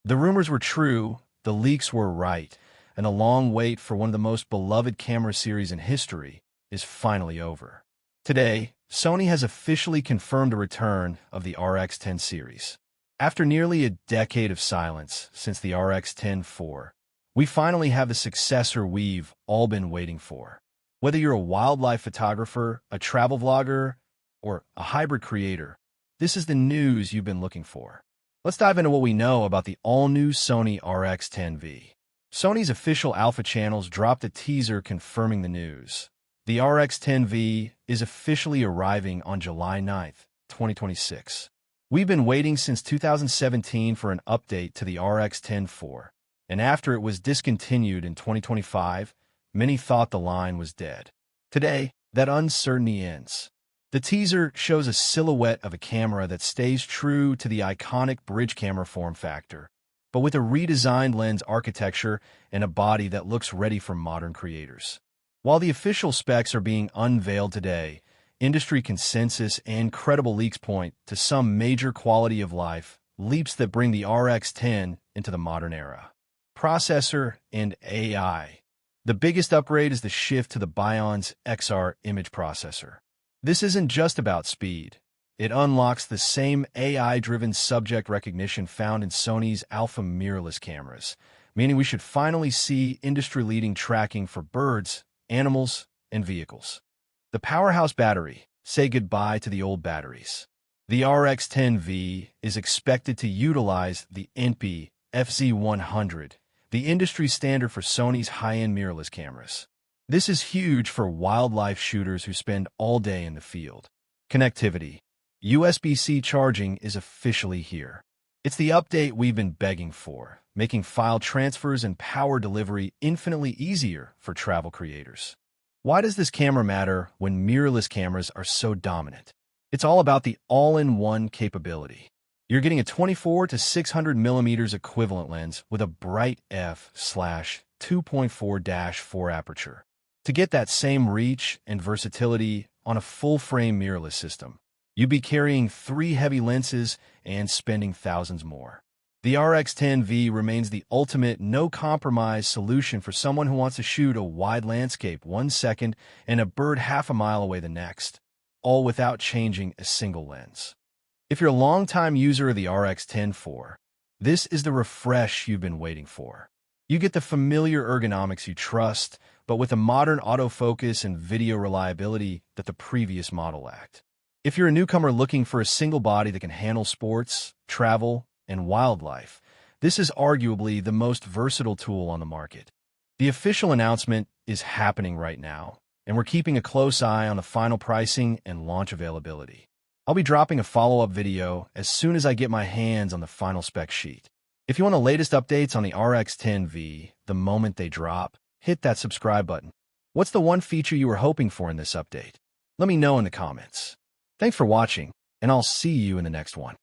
The rumors were true, the leaks were right, and the long wait for one of the most beloved camera series in history is finally over. Today, Sony has officially confirmed a return of the RX10 series. After nearly a decade of silence since the RX10 IV, we finally have the successor we've all been waiting for. Whether you're a wildlife photographer, a travel vlogger, or a hybrid creator, this is the news you've been looking for. Let's dive into what we know about the all-new Sony RX10 V. Sony's official alpha channels dropped a teaser confirming the news. The RX10 V is officially arriving on July 9th, 2026. We've been waiting since 2017 for an update to the RX10 IV, and after it was discontinued in 2025, many thought the line was dead. Today, that uncertainty ends. The teaser shows a silhouette of a camera that stays true to the iconic bridge camera form factor, but with a redesigned lens architecture and a body that looks ready for modern creators. While the official specs are being unveiled today, industry consensus and credible leaks point to some major quality of life leaps that bring the RX10 into the modern era. Processor and AI. The biggest upgrade is the shift to the BIONZ XR image processor. This isn't just about speed. It unlocks the same AI-driven subject recognition found in Sony's alpha mirrorless cameras, meaning we should finally see industry-leading tracking for birds, animals, and vehicles. The powerhouse battery. Say goodbye to the old batteries. The RX10 V is expected to utilize the NP FZ100, the industry standard for Sony's high-end mirrorless cameras. This is huge for wildlife shooters who spend all day in the field. Connectivity. USB-C charging is officially here. It's the update we've been begging for, making file transfers and power delivery infinitely easier for travel creators. Why does this camera matter when mirrorless cameras are so dominant? It's all about the all-in-one capability. You're getting a 24 to 600 millimeters equivalent lens with a bright f/2.4-4 aperture. To get that same reach and versatility on a full-frame mirrorless system, you'd be carrying 3 heavy lenses and spending thousands more. The RX10 V remains the ultimate no-compromise solution for someone who wants to shoot a wide landscape 1 second and a bird half a mile away the next, all without changing a single lens. If you're a longtime user of the RX10 IV, this is the refresh you've been waiting for. You get the familiar ergonomics you trust, but with a modern autofocus and video reliability that the previous model lacked. If you're a newcomer looking for a single body that can handle sports, travel, and wildlife, this is arguably the most versatile tool on the market. The official announcement is happening right now, and we're keeping a close eye on the final pricing and launch availability. I'll be dropping a follow-up video as soon as I get my hands on the final spec sheet. If you want the latest updates on the RX10 V the moment they drop, hit that subscribe button. What's the one feature you were hoping for in this update? Let me know in the comments. Thanks for watching, and I'll see you in the next one.